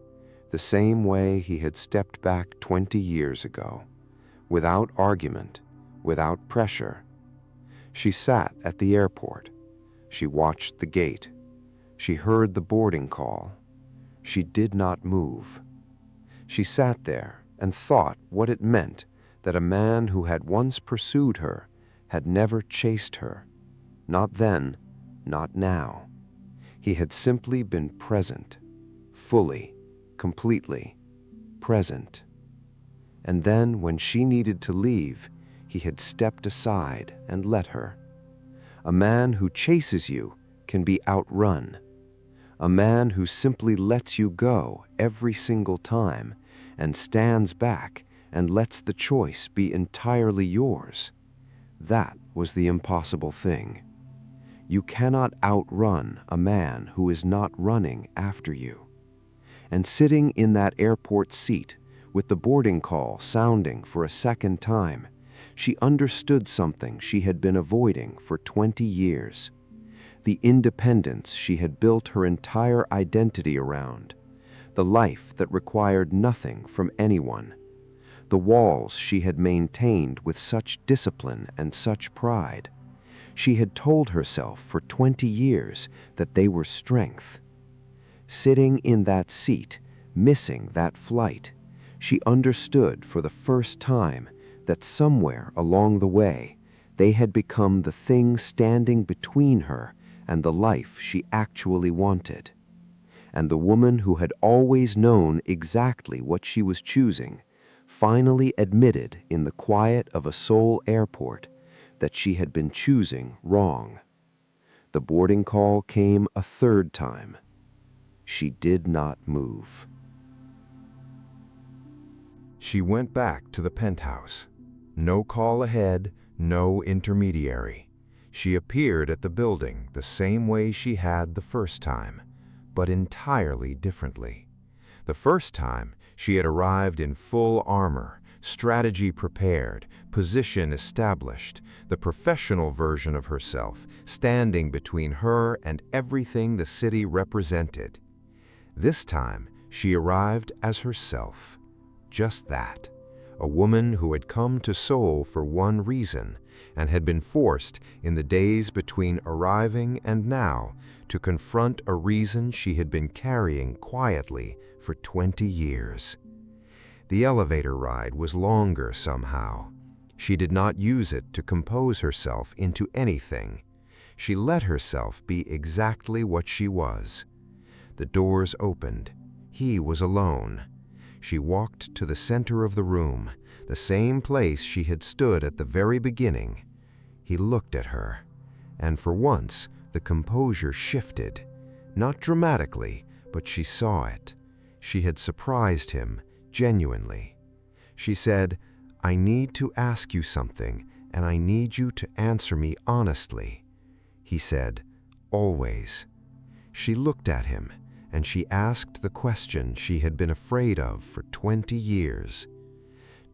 the same way he had stepped back 20 years ago. Without argument, without pressure. She sat at the airport. She watched the gate. She heard the boarding call. She did not move. She sat there and thought what it meant that a man who had once pursued her had never chased her. Not then, not now. He had simply been present, fully, completely present. And then, when she needed to leave, he had stepped aside and let her. A man who chases you can be outrun. A man who simply lets you go every single time and stands back and lets the choice be entirely yours. That was the impossible thing. You cannot outrun a man who is not running after you. And sitting in that airport seat, with the boarding call sounding for a second time, she understood something she had been avoiding for 20 years. The independence she had built her entire identity around. The life that required nothing from anyone. The walls she had maintained with such discipline and such pride. She had told herself for 20 years that they were strength. Sitting in that seat, missing that flight, she understood for the first time that somewhere along the way, they had become the thing standing between her and the life she actually wanted. And the woman who had always known exactly what she was choosing finally admitted in the quiet of a Seoul airport that she had been choosing wrong. The boarding call came a third time. She did not move. She went back to the penthouse. No call ahead, no intermediary. She appeared at the building the same way she had the first time, but entirely differently. The first time, she had arrived in full armor, strategy prepared, position established, the professional version of herself, standing between her and everything the city represented. This time, she arrived as herself. Just that. A woman who had come to Seoul for one reason and had been forced, in the days between arriving and now, to confront a reason she had been carrying quietly for 20 years. The elevator ride was longer somehow. She did not use it to compose herself into anything. She let herself be exactly what she was. The doors opened. He was alone. She walked to the center of the room, the same place she had stood at the very beginning. He looked at her, and for once the composure shifted. Not dramatically, but she saw it. She had surprised him, genuinely. She said, "I need to ask you something, and I need you to answer me honestly." He said, "Always." She looked at him, and she asked the question she had been afraid of for 20 years.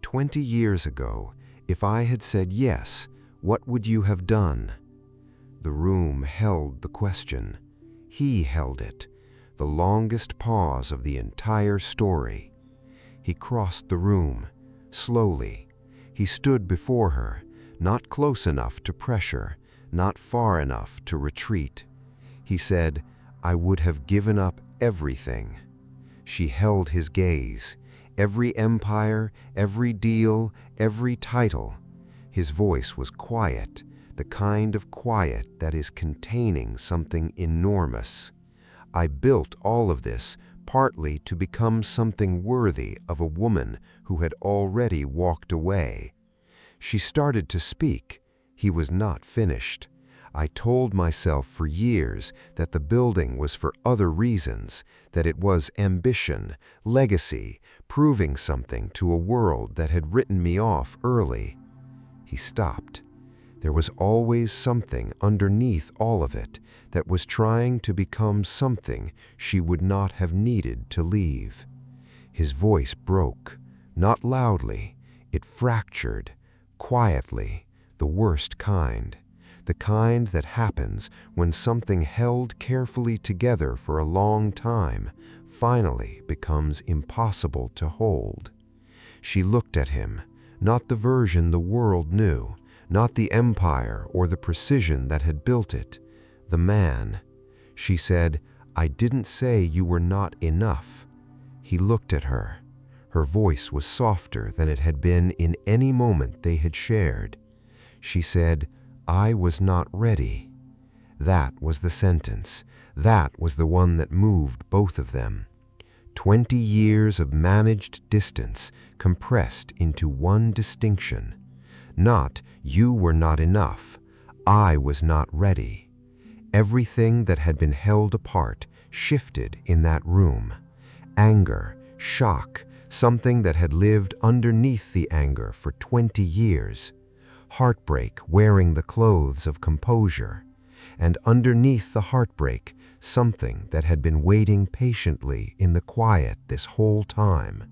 20 years ago, if I had said yes, what would you have done? The room held the question. He held it, the longest pause of the entire story. He crossed the room, slowly. He stood before her, not close enough to pressure, not far enough to retreat. He said, "I would have given up everything." She held his gaze. Every empire, every deal, every title. His voice was quiet, the kind of quiet that is containing something enormous. "I built all of this partly to become something worthy of a woman who had already walked away." She started to speak. He was not finished. "I told myself for years that the building was for other reasons, that it was ambition, legacy, proving something to a world that had written me off early." He stopped. There was always something underneath all of it that was trying to become something she would not have needed to leave. His voice broke, not loudly. It fractured, quietly, the worst kind. The kind that happens when something held carefully together for a long time finally becomes impossible to hold. She looked at him, not the version the world knew, not the empire or the precision that had built it, the man. She said, "I didn't say you were not enough." He looked at her. Her voice was softer than it had been in any moment they had shared. She said, "I was not ready." That was the sentence. That was the one that moved both of them. 20 years of managed distance compressed into one distinction. Not, "You were not enough. I was not ready." Everything that had been held apart shifted in that room. Anger, shock, something that had lived underneath the anger for 20 years. Heartbreak wearing the clothes of composure. And underneath the heartbreak, something that had been waiting patiently in the quiet this whole time.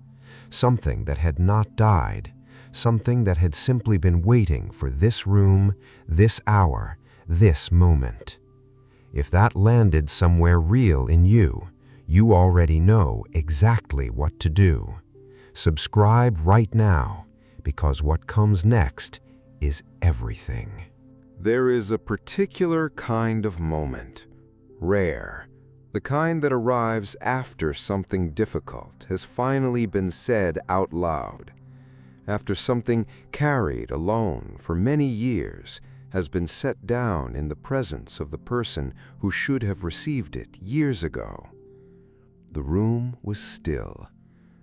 Something that had not died. Something that had simply been waiting for this room, this hour, this moment. If that landed somewhere real in you, you already know exactly what to do. Subscribe right now, because what comes next is everything. There is a particular kind of moment, rare, the kind that arrives after something difficult has finally been said out loud, after something carried alone for many years has been set down in the presence of the person who should have received it years ago. The room was still,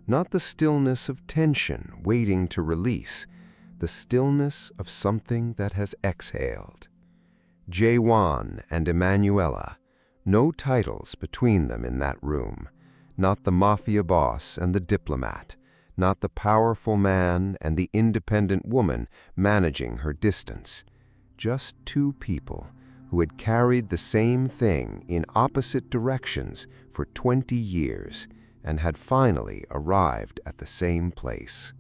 not the stillness of tension waiting to release, the stillness of something that has exhaled. Jae-won and Emanuela, no titles between them in that room, not the mafia boss and the diplomat, not the powerful man and the independent woman managing her distance. Just two people who had carried the same thing in opposite directions for 20 years and had finally arrived at the same place.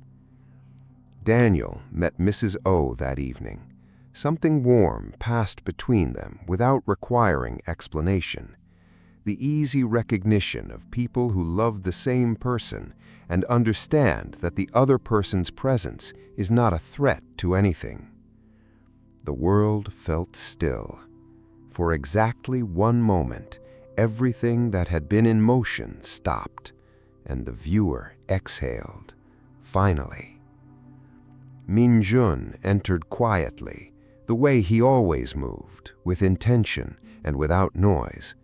Daniel met Mrs. O that evening. Something warm passed between them without requiring explanation. The easy recognition of people who love the same person and understand that the other person's presence is not a threat to anything. The world felt still. For exactly one moment, everything that had been in motion stopped, and the viewer exhaled, finally. Min-jun entered quietly, the way he always moved, with intention and without noise.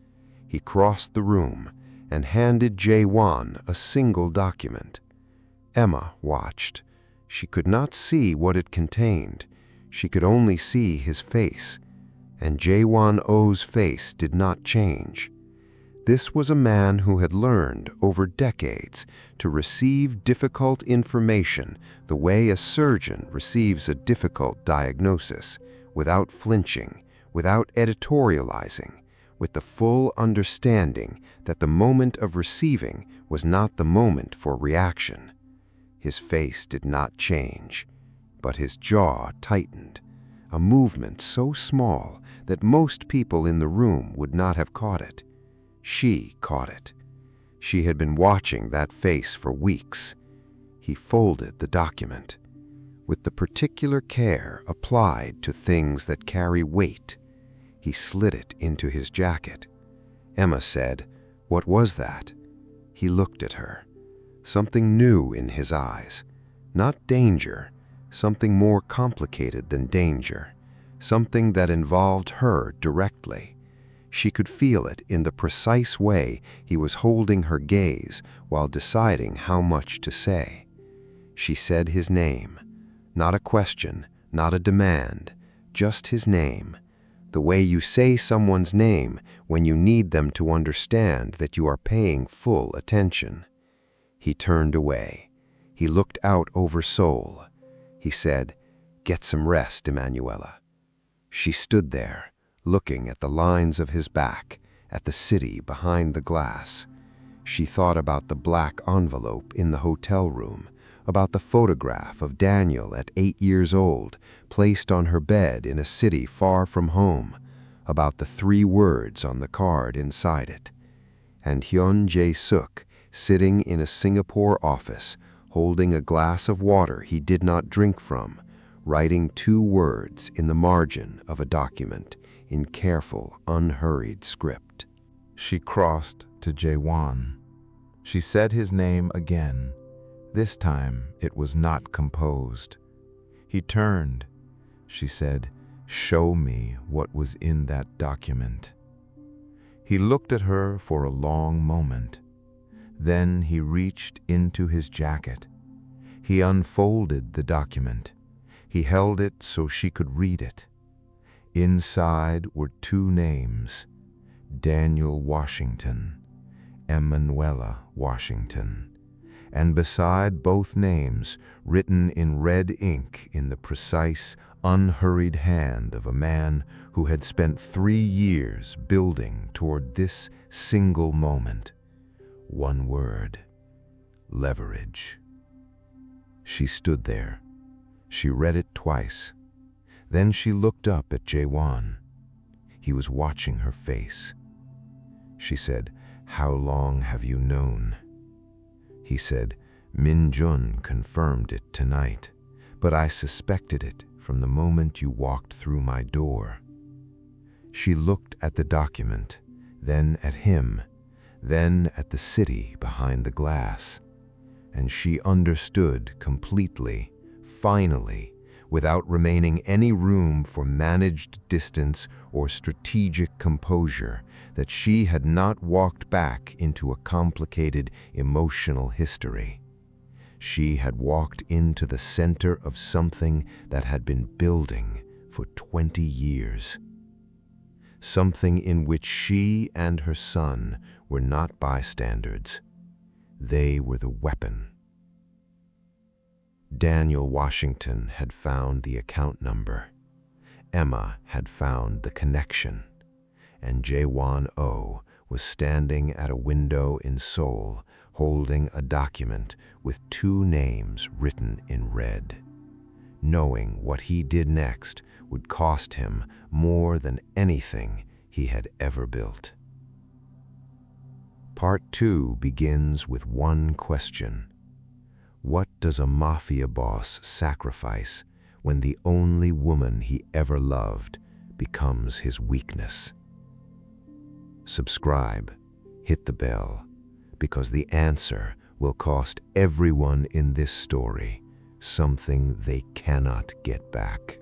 He crossed the room and handed Jae-won a single document. Emma watched. She could not see what it contained. She could only see his face, and Jae-won-oh's face did not change. This was a man who had learned over decades to receive difficult information the way a surgeon receives a difficult diagnosis, without flinching, without editorializing, with the full understanding that the moment of receiving was not the moment for reaction. His face did not change, but his jaw tightened, a movement so small that most people in the room would not have caught it. She caught it. She had been watching that face for weeks. He folded the document, with the particular care applied to things that carry weight. He slid it into his jacket. Emma said, "What was that?" He looked at her. Something new in his eyes. Not danger, something more complicated than danger, something that involved her directly. She could feel it in the precise way he was holding her gaze while deciding how much to say. She said his name, not a question, not a demand, just his name, the way you say someone's name when you need them to understand that you are paying full attention. He turned away. He looked out over Seoul. He said, "Get some rest, Emanuela." She stood there, looking at the lines of his back, at the city behind the glass. She thought about the black envelope in the hotel room, about the photograph of Daniel at 8 years old, placed on her bed in a city far from home, about the 3 words on the card inside it. And Hyun Jae-suk, sitting in a Singapore office, holding a glass of water he did not drink from, writing 2 words in the margin of a document in careful, unhurried script. She crossed to Jae-won. She said his name again. This time it was not composed. He turned. She said, "Show me what was in that document." He looked at her for a long moment. Then he reached into his jacket. He unfolded the document. He held it so she could read it. Inside were 2 names, Daniel Washington, Emanuela Washington, and beside both names, written in red ink in the precise, unhurried hand of a man who had spent 3 years building toward this single moment. 1 word, leverage. She stood there. She read it twice. Then she looked up at Jae-won. He was watching her face. She said, "How long have you known?" He said, "Min-jun confirmed it tonight, but I suspected it from the moment you walked through my door." She looked at the document, then at him, then at the city behind the glass, and she understood completely, finally, without remaining any room for managed distance or strategic composure, that she had not walked back into a complicated emotional history. She had walked into the center of something that had been building for 20 years. Something in which she and her son were not bystanders. They were the weapon. Daniel Washington had found the account number. Emma had found the connection. And Jae-won-oh was standing at a window in Seoul, holding a document with 2 names written in red. Knowing what he did next would cost him more than anything he had ever built. Part 2 begins with one question. What does a mafia boss sacrifice when the only woman he ever loved becomes his weakness? Subscribe, hit the bell, because the answer will cost everyone in this story something they cannot get back.